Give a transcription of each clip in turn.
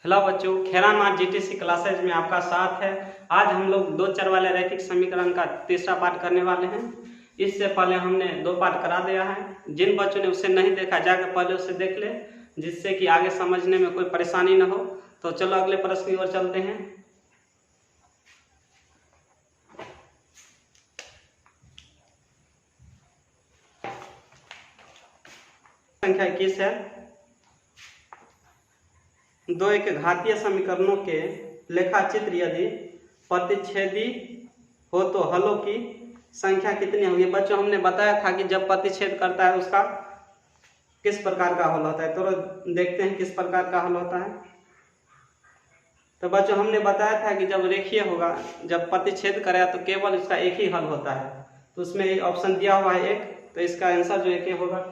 Hello बच्चों, खेरानाथ GTC classes में आपका साथ है। आज हम लोग दो चर वाले रैखिक समीकरण का तीसरा पार्ट करने वाले हैं। इससे पहले हमने दो पार्ट करा दिया है। जिन बच्चों ने उसे नहीं देखा जाकर पहले उसे देख ले, जिससे कि आगे समझने में कोई परेशानी न हो। तो चलो अगले प्रश्न की ओर चलते हैं। संख्या 21 है। दो एक घातीय समीकरणों के लेखाचित्र यदि प्रतिच्छेदी हो तो हलों की संख्या कितनी होगी। बच्चों, हमने बताया था कि जब प्रतिच्छेद करता है उसका किस प्रकार का हल होता है। तो देखते हैं किस प्रकार का हल होता है। तो बच्चों, हमने बताया था कि जब रेखीय होगा, जब प्रतिच्छेद करेगा तो केवल उसका एक ही हल होता है। तो उसमें ऑप्शन दिया हुआ है एक, तो इसका आंसर जो एक होगा,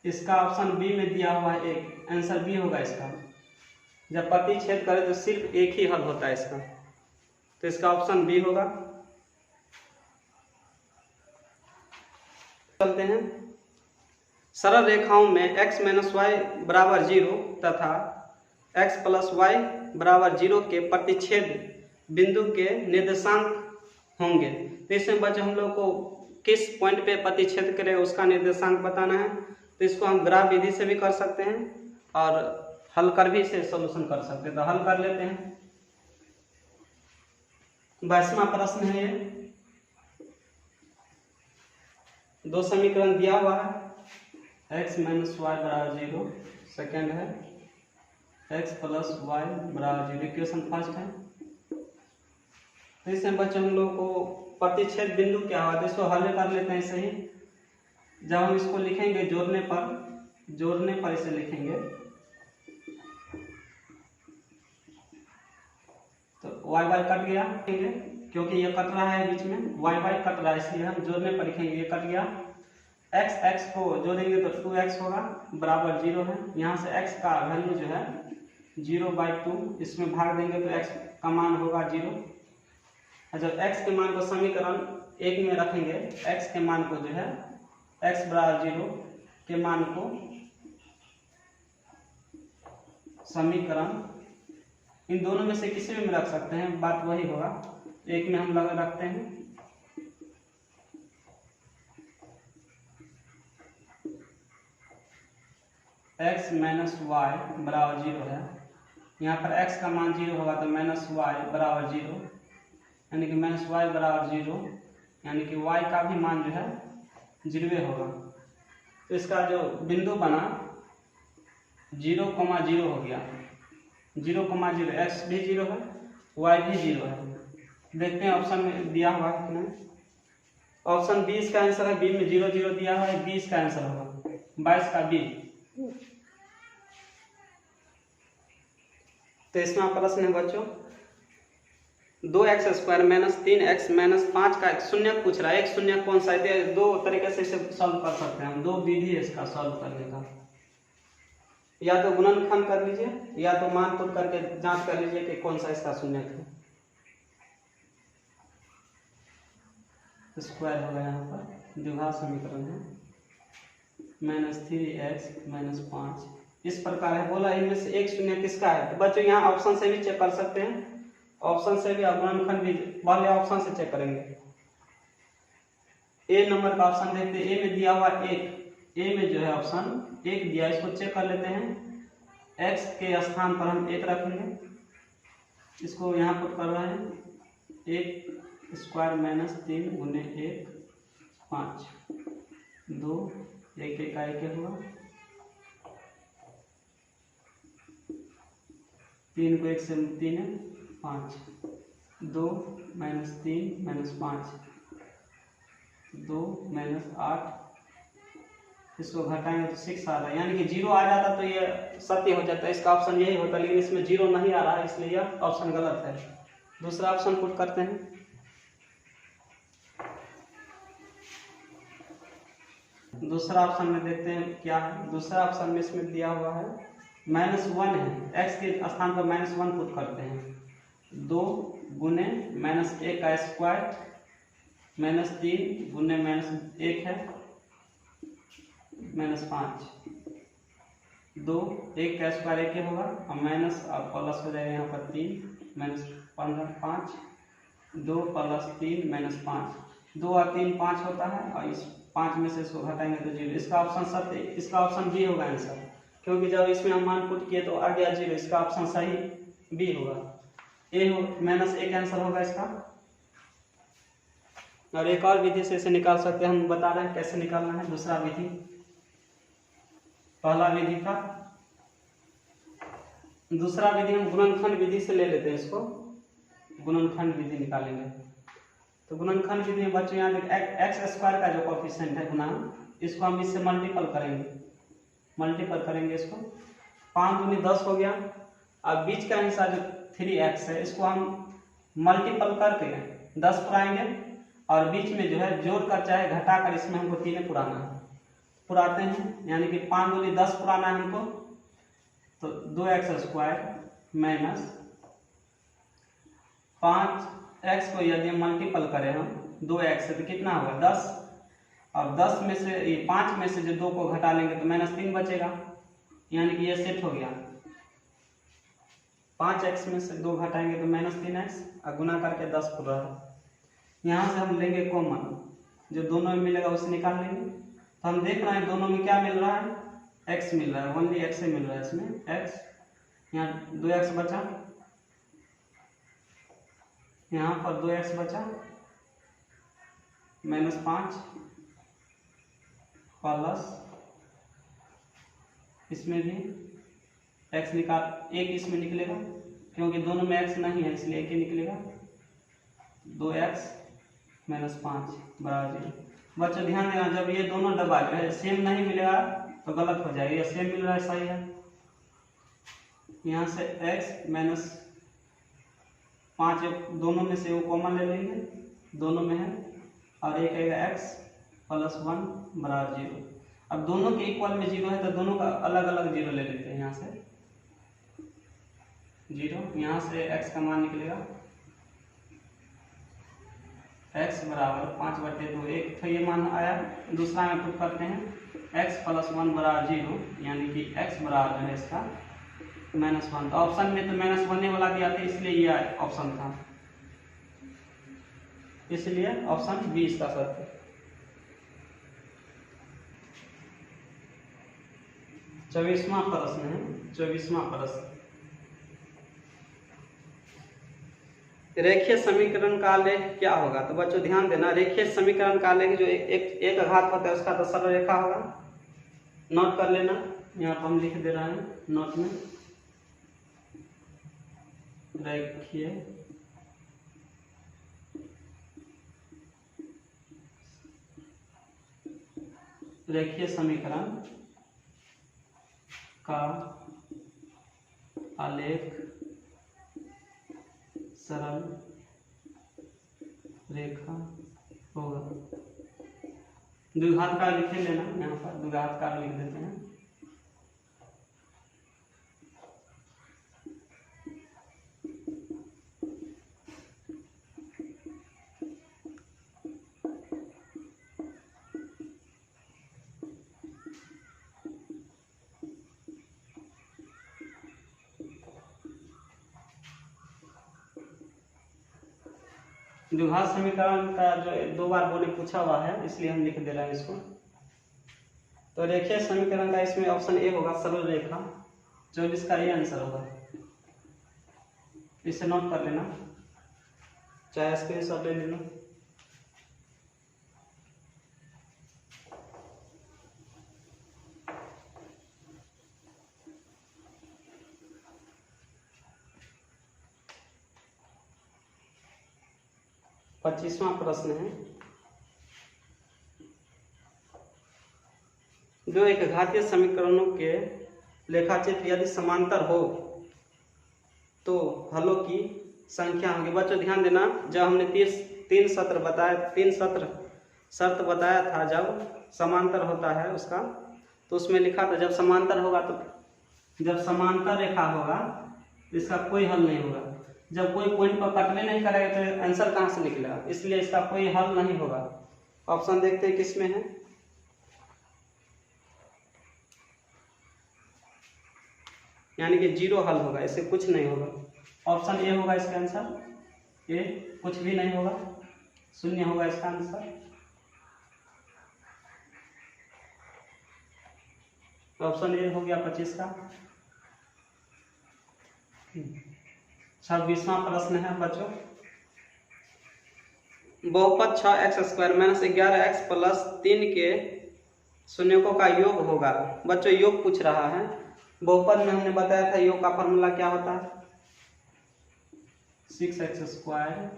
इसका ऑप्शन बी में दिया हुआ है एक, आंसर बी होगा इसका। जब प्रतिच्छेद करे तो सिर्फ एक ही हल होता है इसका, तो इसका ऑप्शन बी होगा। चलते हैं। सरल रेखाओं में x - y बराबर 0 तथा x + y बराबर 0 के प्रतिच्छेद बिंदु के निर्देशांक होंगे। तो इसमें बच्चों हम लोग को किस पॉइंट पे प्रतिच्छेद करे उसका निर्देशांक बताना है। तो इसको हम ग्राफ विधि से भी कर सकते हैं और हल कर भी इसे सॉल्यूशन कर सकते हैं। तो हल कर लेते हैं। 22वां प्रश्न है ये। दो समीकरण दिया हुआ है, x - y बराबर 0, सेकेंड है x + y बराबर 0, इक्वेशन फर्स्ट है। तो इसमें बच्चों हम लोग को प्रतिच्छेद बिंदु क्या हुआ, तो इसको हल कर लेते हैं सही। जब हम इसको लिखेंगे जोड़ने पर इसे लिखेंगे तो y कट गया, क्योंकि ये कट रहा है बीच में, y कट रहा है, इसलिए हम जोड़ने पर लिखेंगे ये कट गया। x को जोड़ेंगे तो 2x होगा, बराबर 0 है। यहाँ से x का वैल्यू जो है 0/2, इसमें भाग देंगे तो x का मान होगा 0। और जब x के मान को समीकरण 1 में रखेंगे, x के मान को जो है x बराबर 0 के मान को समीकरण इन दोनों में से किसी में रख सकते हैं, बात वही होगा। एक में हम रखते हैं, x - y बराबर 0 है। यहाँ पर x का मान 0 होगा तो -y बराबर 0, यानी कि -y बराबर 0, यानी कि y का भी मान जो है 0 होगा। तो इसका जो बिंदु बना 0,0 हो गया, 0,0, x भी 0 है, y भी 0 है। देखते हैं ऑप्शन में दिया हुआ है कि नहीं। ऑप्शन 20 का आंसर है, बी में 0 0 दिया हुआ है, 20 का आंसर होगा, 22 का बी। तो इसमें प्रश्न है बच्चों, 2x² - 3x - 5 का एक शून्य पूछ रहा है। एक शून्य कौन सा है, दो तरीके से इसे सॉल्व कर सकते हैं हम, दो विधि है इसका सॉल्व करने का। या तो गुणनखंड कर लीजिए या तो मान पुट करके जांच कर लीजिए कि कौन सा इसका शून्य है। स्क्वायर होगा, यहाँ पर द्विघात समीकरण है, -3x - 5 इस प्रकार है। बोला इनमें से एक शून्य किसका है। तो बच्चों यहाँ ऑप्शन से भी चेक कर सकते हैं, ऑप्शन से भी और गुणनखंड भी। पहले ऑप्शन से चेक करेंगे। ए नंबर का ऑप्शन देखते हैं, ए में दिया हुआ 1, ए में जो है ऑप्शन 1 दिया, इसको चेक कर लेते हैं। x के स्थान पर हम 1 रखेंगे, इसको यहाँ पुट कर रहे हैं, 1² - 3 × 1 5, 2 1 1 का 1 हुआ, 3 को 1 से 3 है 5, 2 - 3 - 5, 2 - 8, इसको घटाएंगे तो 6 आ रहा है, यानी कि 0 आ जाता तो ये सत्य हो जाता है, इसका ऑप्शन यही होता, लेकिन इसमें 0 नहीं आ रहा है, इसलिए यह ऑप्शन गलत है। दूसरा ऑप्शन पुट करते हैं। दूसरा ऑप्शन में देखते हैं क्या है। दूसरा ऑप्शन में इसमें दिया हुआ है -1 है, x के स्थान पर -1 पुट करते हैं, 2 × -1 का स्क्वायर, -3 × -1 है, -5, 2, 1 का स्क्वायर 1 होगा और माइनस और प्लस हो जाएगा यहाँ पर 3 माइनस 15 5, 2 प्लस 3 माइनस 5, 2 और 3 5 होता है और इस 5 में से इसको घटाएंगे तो 0। इसका ऑप्शन सत्य, इसका ऑप्शन बी होगा आंसर, क्योंकि जब इसमें हम मान पुट किए तो आ गया 0। इसका ऑप्शन सही बी होगा, ए हो माइनस 1 आंसर होगा इसका। और एक और विधि से इसे निकाल सकते हैं, हम बता रहे हैं कैसे निकालना है। दूसरा विधि, पहला विधि था, दूसरा विधि हम गुणनखंड विधि से ले लेते हैं। इसको गुणनखंड विधि निकालेंगे तो गुणनखंड विधि में बच्चों यहाँ एक्स स्क्वायर का जो कोएफिशिएंट है गुना, इसको हम इससे मल्टीपल करेंगे इसको। 5 दूनी 10 हो गया। अब बीच का हिस्सा जो 3x है इसको हम मल्टीपल करके 10 पुराएंगे और बीच में जो है जोड़ कर चाहे घटा कर इसमें हमको 3 पुराना है, पुराते हैं। यानी कि 5 दूनी 10 पुराना है हमको, तो 2x स्क्वायर माइनस 5x को यदि मल्टीपल करें हम 2x से तो कितना होगा 10, और 10 में से 5 में से जो 2 को घटा लेंगे तो माइनस 3 बचेगा, यानी कि ये सेट हो गया। 5x में से 2 घटाएंगे तो माइनस 3x और गुना करके 10 पूरा है। यहाँ से हम लेंगे कॉमन, जो दोनों में मिलेगा उसे निकाल लेंगे। तो हम देख रहे हैं दोनों में क्या मिल रहा है, x मिल रहा है, ओनली x से मिल रहा है इसमें x। यहाँ 2x बचा, यहाँ पर 2x बचा माइनस 5 प्लस इसमें भी x निकाल, एक इसमें निकलेगा क्योंकि दोनों में x नहीं है इसलिए एक ही निकलेगा। 2x माइनस 5 बराबर 0। बच्चों ध्यान देना, जब ये दोनों डबल है सेम नहीं मिलेगा तो गलत हो जाएगा, ये सेम मिल रहा है सही है। यहाँ से x माइनस 5 दोनों में से वो कॉमन ले लेंगे, दोनों में है, और एक आएगा x प्लस 1 बराबर 0। अब दोनों के इक्वल में 0 है तो दोनों का अलग अलग 0 ले लेते हैं। यहाँ से 0, यहाँ से x का मान निकलेगा x बराबर 5/2, एक तो ये मान आया। दूसरा में पुट करते हैं x प्लस 1 बराबर 0, यानी कि x बराबर है इसका -1। तो ऑप्शन में तो -1 वाला दिया था इसलिए ये ऑप्शन था, इसलिए ऑप्शन बी इसका सत्य है। 24वां प्रश्न है, 24वां प्रश्न, रेखीय समीकरण का आलेख क्या होगा। तो बच्चों ध्यान देना, रेखीय समीकरण का आलेख जो एक घात होता है उसका तो सरल रेखा होगा। नोट कर लेना, यहाँ पर हम लिख दे रहे हैं नोट में, रेखीय समीकरण का आलेख सरल रेखा होगा। द्विघात का लिख लेना, यहाँ पर द्विघात का लिख देते हैं। द्विघात समीकरण का जो 2 बार बोले पूछा हुआ है इसलिए हम लिख दे रहे हैं इसको। तो रेखीय समीकरण का इसमें ऑप्शन ए होगा सरल रेखा, 24 का ए आंसर होगा। इसे नोट कर लेना, चाहे स्क्रीनशॉट ले लेना। पच्चीसवां प्रश्न है, जो एक घातीय समीकरणों के लेखाचित्र यदि समांतर हो तो हलों की संख्या होगी। बच्चों ध्यान देना, जब हमने तीन शर्त बताया था जब समांतर होता है उसका, तो उसमें लिखा था जब समांतर होगा तो जब समांतर रेखा होगा इसका कोई हल नहीं होगा। जब कोई पॉइंट पर कटने नहीं करेगा तो आंसर कहाँ से निकलेगा, इसलिए इसका कोई हल नहीं होगा। ऑप्शन देखते हैं किसमें है। यानी कि 0 हल होगा, इससे कुछ नहीं होगा। ऑप्शन ए होगा इसका आंसर, ए कुछ भी नहीं होगा, 0 होगा इसका आंसर। ऑप्शन ए हो गया 25 का। 26वां प्रश्न है बच्चों, बहुपद 6x² - 11x + 3 के शून्यकों का योग होगा। बच्चों योग पूछ रहा है। बहुपद में हमने बताया था योग का फॉर्मूला क्या होता है, 6x²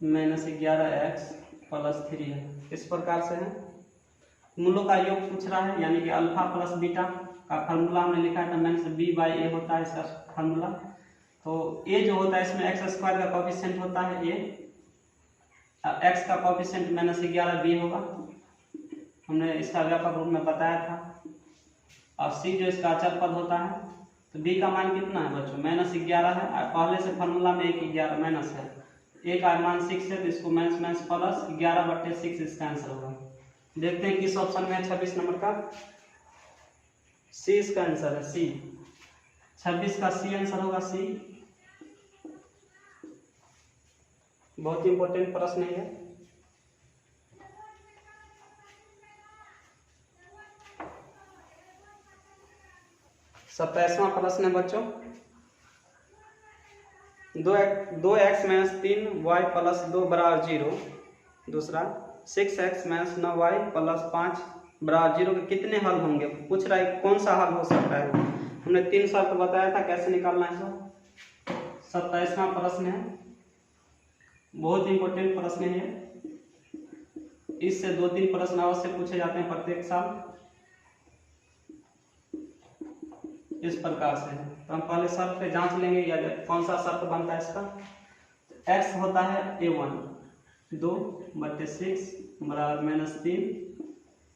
- 11x + 3 है, इस प्रकार से है। मूलों का योग पूछ रहा है, यानी कि अल्फा प्लस बीटा का फार्मूला हमने लिखा था, -b/a होता है इसका फार्मूला। तो a जो होता है इसमें x² का कोएफिशिएंट होता है a, x का कोएफिशिएंट -11b होगा, हमने इसका व्यापक रूप में बताया था। और c जो इसका अचर पद होता है, तो b का मान कितना है बच्चों, -11 है। पहले से फार्मूला में 1 माइनस है, a का मान 6 है, तो इसको माइनस प्लस 11/6 इसका आंसर होगा। देखते हैं किस ऑप्शन में है 26 नंबर का, सी इसका आंसर है, सी 26 का सी आंसर होगा, सी। बहुत इंपॉर्टेंट प्रश्न है। 27वां प्रश्न है बच्चों, 2x - 3y + 2 = 0। दूसरा 6x - 9y + 5 = 0 के कितने हल होंगे पूछ रहा है, कौन सा हल हो सकता है। हमने 3 शर्त बताया था कैसे निकालना है इसको। 27वां प्रश्न है, बहुत इंपॉर्टेंट प्रश्न है, इससे 2-3 प्रश्न अवश्य पूछे जाते हैं प्रत्येक साल, इस प्रकार से। तो हम पहले शर्त पे जांच लेंगे या कौन सा शर्त बनता है इसका। x होता है a1 2/6 बराबर -3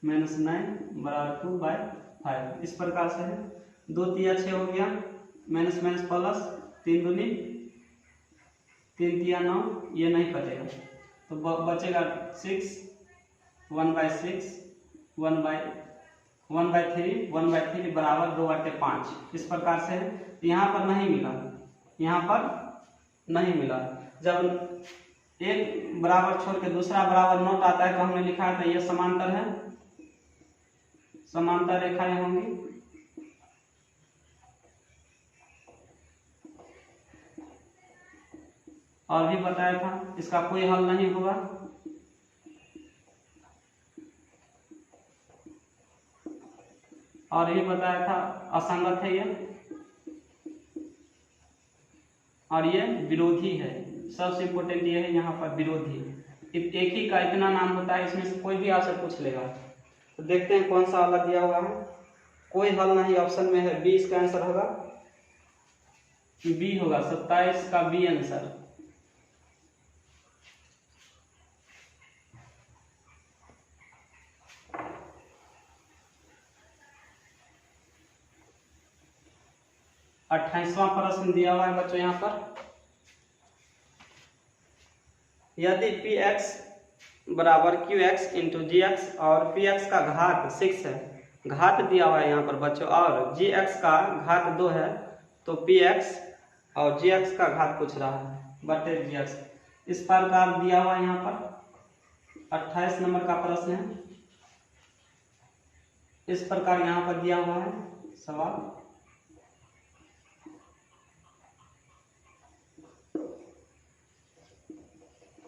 -9 बराबर 2/5, इस प्रकार से है। 2 तिया 6 हो गया, माइनस प्लस 3 दूनी 3 तिया 9, ये नहीं कटेगा, तो बचेगा 6 1/6 1/3 बराबर 2/5, इस प्रकार से है। यहाँ पर नहीं मिला, यहाँ पर नहीं मिला। जब एक बराबर छोड़ के दूसरा बराबर नोट आता है तो हमने लिखा था ये समांतर है, समांतर रेखाएं होंगी। और भी बताया था इसका कोई हल नहीं होगा। और ये बताया था असंगत है ये, और ये विरोधी है। सबसे इम्पोर्टेंट ये है यहाँ पर विरोधी, एक ही का इतना नाम होता है, इसमें से कोई भी आपसे पूछ लेगा। तो देखते हैं कौन सा वाला दिया हुआ है, कोई हल नहीं ऑप्शन में है, बी इसका आंसर होगा, बी होगा 27 का बी आंसर। अट्ठाईसवां प्रश्न दिया हुआ है बच्चों यहाँ पर, यदि px बराबर qx × gx और px का घात 6 है, घात दिया हुआ है यहाँ पर बच्चों, और gx का घात 2 है, तो px और gx का घात पूछ रहा है बटे gx, इस प्रकार दिया हुआ है यहाँ पर। 28 नंबर का प्रश्न है, इस प्रकार यहाँ पर दिया हुआ है सवाल।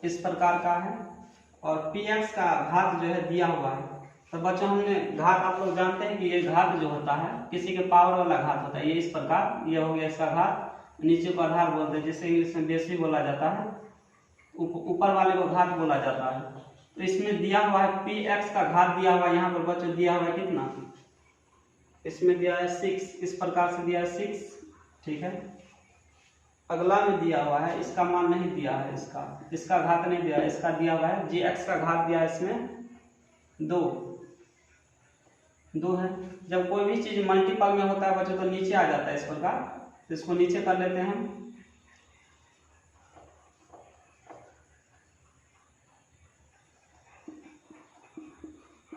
इस प्रकार का है, और px का घात जो है दिया हुआ है। तो बच्चों हमने घात, आप लोग जानते हैं कि ये घात जो होता है किसी के पावर वाला घात होता है, ये इस प्रकार, ये हो गया इसका घात, नीचे को आधार बोलते हैं, जिसे इंग्लिश में बेस भी बोला जाता है, ऊपर वाले को घात बोला जाता है। तो इसमें दिया हुआ है px का घात दिया हुआ है, यहाँ पर बच्चों दिया हुआ है कितना, इसमें दिया है 6, इस प्रकार से दिया है 6, ठीक है। अगला में दिया हुआ है, इसका मान नहीं दिया है, इसका घात नहीं दिया है, इसका दिया हुआ है gx का घात दिया है इसमें 2 है। जब कोई भी चीज मल्टीपल में होता है बच्चों तो नीचे आ जाता है इस प्रकार, तो इसको नीचे कर लेते हैं हम।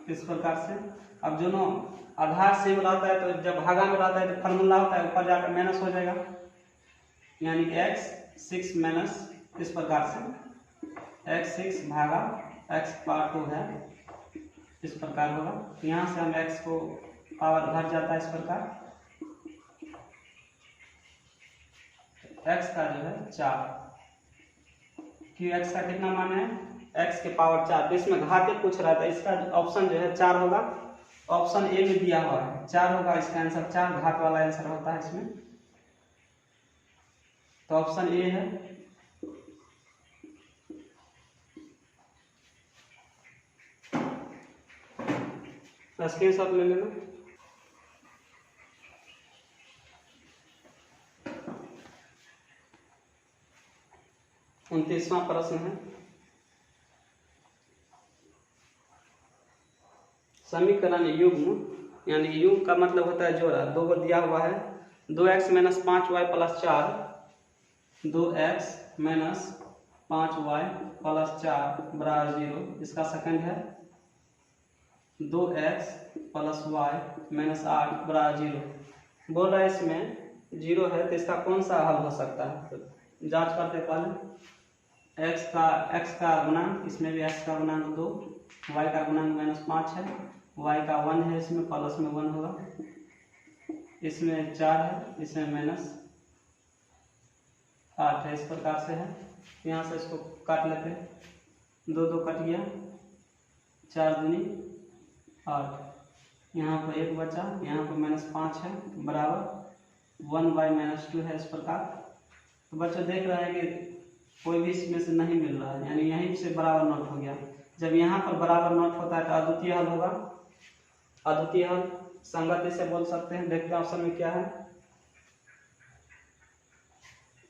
इस प्रकार से अब दोनों आधार सेम रहता है तो जब भागा में रहता है तो फार्मूला होता है ऊपर जाकर माइनस हो जाएगा, यानी कि x 6 माइनस इस प्रकार से x 6 भागा x पावर 2 है, इस प्रकार होगा। यहाँ से हम x को पावर घट जाता है इस प्रकार, x का जो है 4, क्यों x का कितना मान है, x के पावर 4, तो इसमें घाते पूछ रहा था, इसका ऑप्शन जो है 4 होगा, ऑप्शन ए में दिया हुआ है 4 होगा इसका आंसर, 4 घात वाला आंसर होता है इसमें, तो ऑप्शन ए है। स्क्रीनशॉट ले लेना। उनतीसवां प्रश्न है, समीकरण युग्म, यानी युग्म का मतलब होता है जोड़ा, दो को दिया हुआ है 2x minus 5y plus 4, 2x minus 5y plus 4 बराबर 0, इसका सेकंड है 2x प्लस y माइनस 8 बराबर 0। बोल रहा है इसमें 0 है तो इसका कौन सा हल हो सकता है, तो जांच करते पहले। x का गुणांक, इसमें भी x का गुणांक 2, y का गुणांक माइनस 5 है, y का 1 है, इसमें प्लस में 1 होगा, इसमें 4 है, इसमें माइनस 8 है, इस प्रकार से है। यहाँ से इसको काट लेते हैं, 2 2 कट गया, 4 दूनी 8, यहाँ पर 1 बचा, यहाँ पर माइनस 5 है बराबर 1/-2 है, इस प्रकार। तो बच्चों देख रहे हैं कि कोई भी इसमें से नहीं मिल रहा है, यानी यहीं से बराबर नोट हो गया। जब यहाँ पर बराबर नोट होता है तो अद्वितीय हल होगा, अद्वितीय हल संगति से बोल सकते हैं। देखते हैं ऑप्शन में क्या है,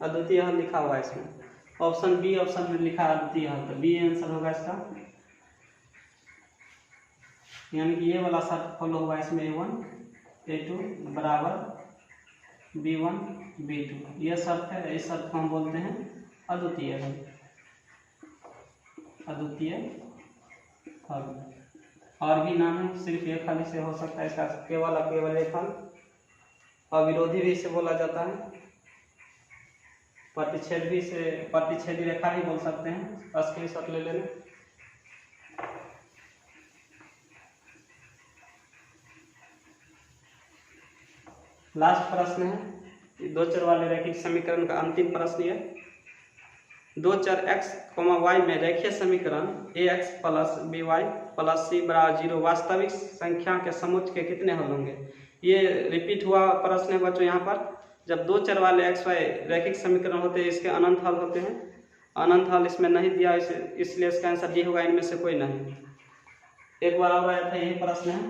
अद्वितीय हल लिखा हुआ है इसमें, ऑप्शन बी ऑप्शन में लिखा है अद्वितीय हल, तो बी आंसर होगा इसका, यानी कि ये वाला शर्त फॉलो होगा इसमें, A1 A2 बराबर B1 B2, ये शर्त है, इस शर्त को हम बोलते हैं अद्वितीय हल, अद्वितीय हल। और भी नाम है, सिर्फ एक हल से हो सकता है इसका, केवल एक हल, अविरोधी भी इसे बोला जाता है, प्रतिच्छेद भी से, प्रतिच्छेदी रेखा भी बोल सकते हैं। स्क्रीनशॉट ले लेना। लास्ट प्रश्न है, दो चर वाले रैखिक समीकरण का अंतिम प्रश्न है। दो चर x, y में रेखीय समीकरण ax plus by plus c बराबर 0 वास्तविक संख्या के समुच्चय के कितने हल होंगे। ये रिपीट हुआ प्रश्न है बच्चों। यहाँ पर जब दो चर वाले x y रैखिक समीकरण होते हैं, इसके अनंत हल होते हैं। अनंत हल इसमें नहीं दिया, इसलिए इसका आंसर डी होगा, इनमें से कोई नहीं। एक बार और आया था, यही प्रश्न है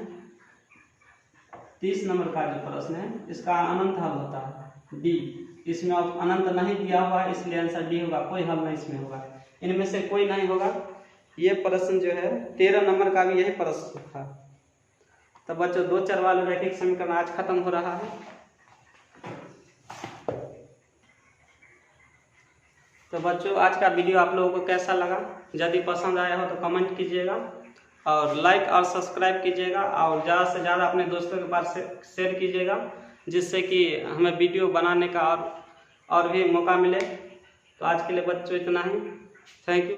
30 नंबर का जो प्रश्न है, इसका अनंत हल होता है डी। इसमें अब अनंत नहीं दिया हुआ है, इसलिए आंसर डी होगा, कोई हल नहीं इसमें होगा, इनमें से कोई नहीं होगा। ये प्रश्न जो है 13 नंबर का भी यही प्रश्न था। तो बच्चों दो चर वाले रैखिक समीकरण आज खत्म हो रहा है। तो बच्चों आज का वीडियो आप लोगों को कैसा लगा, यदि पसंद आया हो तो कमेंट कीजिएगा और लाइक और सब्सक्राइब कीजिएगा, और ज़्यादा से ज़्यादा अपने दोस्तों के पास शेयर कीजिएगा, जिससे कि हमें वीडियो बनाने का और भी मौका मिले। तो आज के लिए बच्चों इतना ही, थैंक यू।